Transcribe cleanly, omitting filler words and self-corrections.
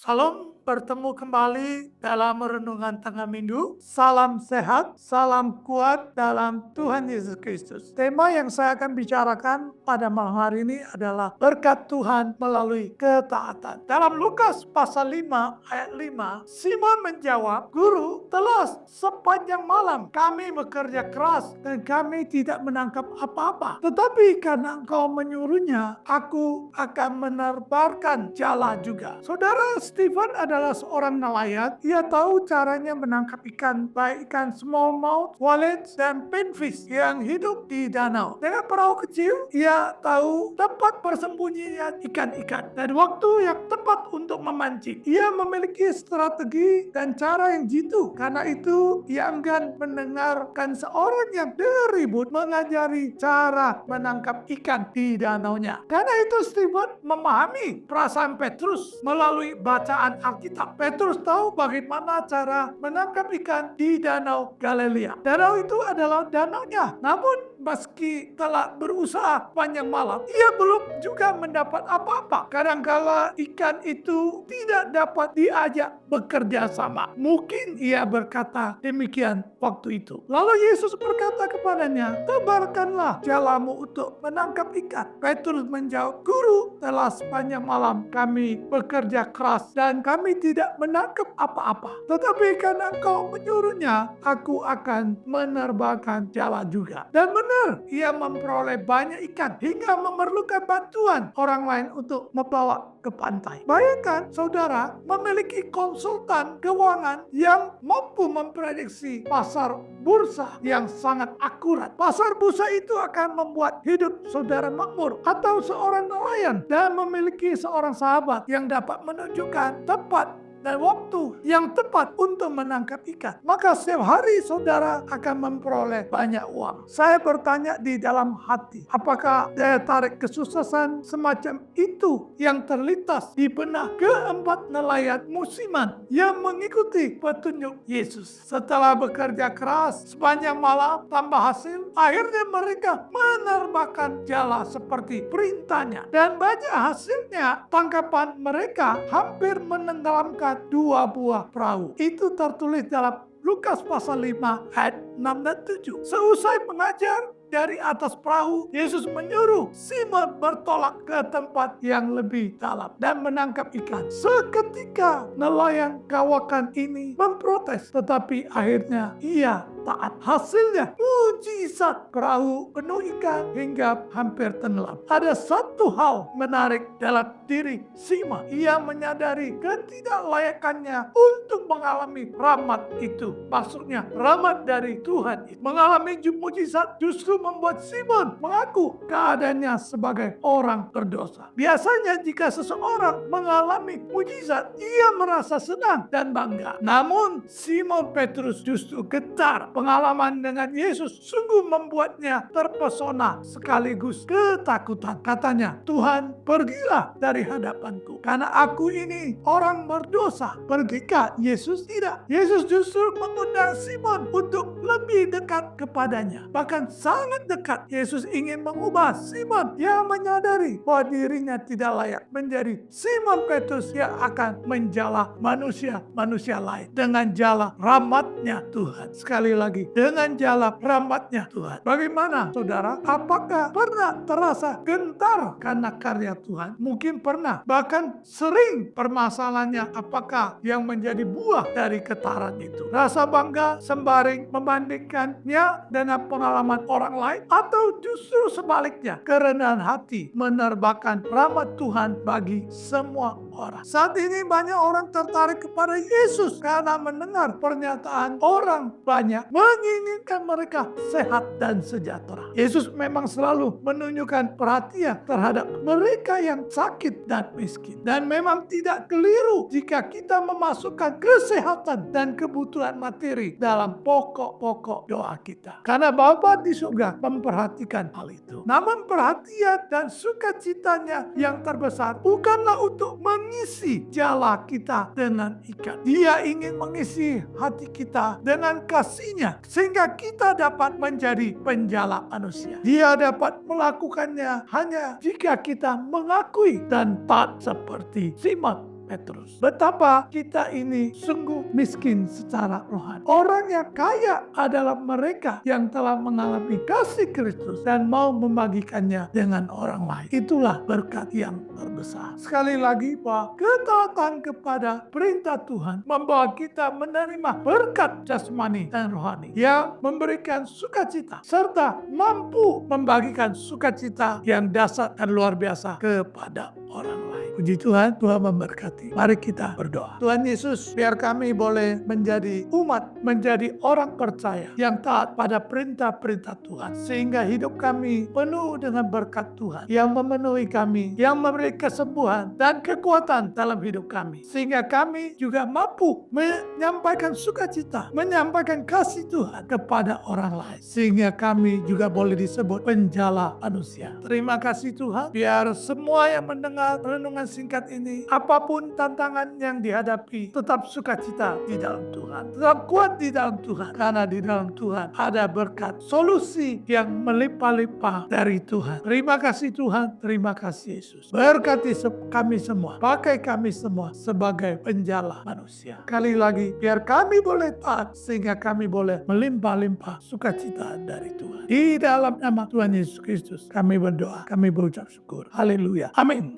Salam, bertemu kembali dalam renungan tengah minggu. Salam sehat, salam kuat dalam Tuhan Yesus Kristus. Tema yang saya akan bicarakan pada malam hari ini adalah berkat Tuhan melalui ketaatan. Dalam Lukas pasal 5 ayat 5, Simon menjawab, "Guru, telah sepanjang malam kami bekerja keras dan kami tidak menangkap apa-apa. Tetapi karena engkau menyuruhnya, aku akan menerbangkan jala juga." Saudara, Stephen adalah seorang nelayan. Ia tahu caranya menangkap ikan, baik ikan smallmouth, wallets, dan pinfish yang hidup di danau. Dengan perahu kecil, ia tahu tempat persembunyian ikan-ikan dan waktu yang tepat untuk memancing. Ia memiliki strategi dan cara yang jitu. Karena itu, ia enggan mendengarkan seorang yang beribut mengajari cara menangkap ikan di danaunya. Karena itu, Stephen memahami perasaan Petrus melalui bacaan Alkitab. Petrus tahu bagaimana cara menangkap ikan di Danau Galilea. Danau itu adalah danaunya. Namun meski telah berusaha panjang malam, ia belum juga mendapat apa-apa. Kadangkala ikan itu tidak dapat diajak bekerja sama. Mungkin ia berkata demikian waktu itu. Lalu Yesus berkata kepadanya, "Tebarkanlah jalamu untuk menangkap ikan." Petrus menjawab, "Guru, telah sepanjang malam kami bekerja keras dan kami tidak menangkap apa-apa. Tetapi karena engkau menyuruhnya, aku akan menerbangkan jala juga." Dan benar, ia memperoleh banyak ikan hingga memerlukan bantuan orang lain untuk membawa ke pantai. Bayangkan, saudara, memiliki konsultan keuangan yang mampu memprediksi pasar bursa yang sangat akurat. Pasar bursa itu akan membuat hidup saudara makmur, atau seorang nelayan dan memiliki seorang sahabat yang dapat menunjukkan tempat dan waktu yang tepat untuk menangkap ikan. Maka setiap hari saudara akan memperoleh banyak uang. Saya bertanya di dalam hati, apakah daya tarik kesuksesan semacam itu yang terlintas di benak keempat nelayan musiman yang mengikuti petunjuk Yesus? Setelah bekerja keras sepanjang malam tanpa hasil, akhirnya mereka menerbangkan jala seperti perintahnya. Dan banyak hasilnya, tangkapan mereka hampir menenggelamkan 2 buah perahu. Itu tertulis dalam Lukas pasal 5 ayat 6 dan 7. Seusai mengajar dari atas perahu, Yesus menyuruh Simon bertolak ke tempat yang lebih dalam dan menangkap ikan. Seketika nelayan kawakan ini memprotes, tetapi akhirnya ia taat. Hasilnya mujizat, perahu penuh ikan hingga hampir tenggelam. Ada satu hal menarik dalam diri Simon. Ia menyadari ketidaklayakannya untuk mengalami rahmat itu. Maksudnya rahmat dari Tuhan. Mengalami mujizat justru membuat Simon mengaku keadaannya sebagai orang berdosa. Biasanya jika seseorang mengalami mujizat, ia merasa senang dan bangga. Namun Simon Petrus justru getar. Pengalaman dengan Yesus sungguh membuatnya terpesona sekaligus ketakutan. Katanya, "Tuhan, pergilah dari hadapanku, karena aku ini orang berdosa." Pergikah Yesus? Tidak. Yesus justru mengundang Simon untuk lebih dekat kepadanya. Bahkan sangat dekat. Yesus ingin mengubah Simon yang menyadari bahwa dirinya tidak layak menjadi Simon Petrus yang akan menjala manusia lain dengan jala rahmat-Nya Tuhan. Sekali lagi, dengan jala rahmat-Nya Tuhan. Bagaimana, saudara? Apakah pernah terasa gentar karena karya Tuhan? Mungkin pernah. Bahkan sering permasalahannya apakah yang menjadi buah dari getaran itu. Rasa bangga sembari membandingkannya dengan pengalaman orang lain, atau justru sebaliknya, kerendahan hati menerbangkan rahmat Tuhan bagi semua orang. Saat ini banyak orang tertarik kepada Yesus karena mendengar pernyataan orang banyak menginginkan mereka sehat dan sejahtera. Yesus memang selalu menunjukkan perhatian terhadap mereka yang sakit dan miskin. Dan memang tidak keliru jika kita memasukkan kesehatan dan kebutuhan materi dalam pokok-pokok doa kita. Karena Bapa di surga memperhatikan hal itu. Namun perhatian dan sukacitanya yang terbesar bukanlah untuk mengisi jala kita dengan ikan. Dia ingin mengisi hati kita dengan kasih-Nya sehingga kita dapat menjadi penjala manusia. Dia dapat melakukannya hanya jika kita mengakui dan taat seperti Simon Petrus. Betapa kita ini sungguh miskin secara rohani. Orang yang kaya adalah mereka yang telah mengalami kasih Kristus dan mau membagikannya dengan orang lain. Itulah berkat yang terbesar. Sekali lagi, bahwa ketaatan kepada perintah Tuhan membawa kita menerima berkat jasmani dan rohani yang memberikan sukacita serta mampu membagikan sukacita yang dasar dan luar biasa kepada orang lain. Puji Tuhan, Tuhan memberkati. Mari kita berdoa. Tuhan Yesus, biar kami boleh menjadi umat, menjadi orang percaya yang taat pada perintah-perintah Tuhan. Sehingga hidup kami penuh dengan berkat Tuhan yang memenuhi kami, yang memberi kesembuhan dan kekuatan dalam hidup kami. Sehingga kami juga mampu menyampaikan sukacita, menyampaikan kasih Tuhan kepada orang lain. Sehingga kami juga boleh disebut penjala manusia. Terima kasih Tuhan, biar semua yang mendengar renungan singkat ini, apapun tantangan yang dihadapi, tetap sukacita di dalam Tuhan. Tetap kuat di dalam Tuhan. Karena di dalam Tuhan ada berkat, solusi yang melimpah-limpah dari Tuhan. Terima kasih Tuhan, terima kasih Yesus. Berkati kami semua, pakai kami semua sebagai penjala manusia. Kali lagi, biar kami boleh taat, sehingga kami boleh melimpah-limpah sukacita dari Tuhan. Di dalam nama Tuhan Yesus Kristus, kami berdoa, kami berucap syukur. Haleluya. Amin.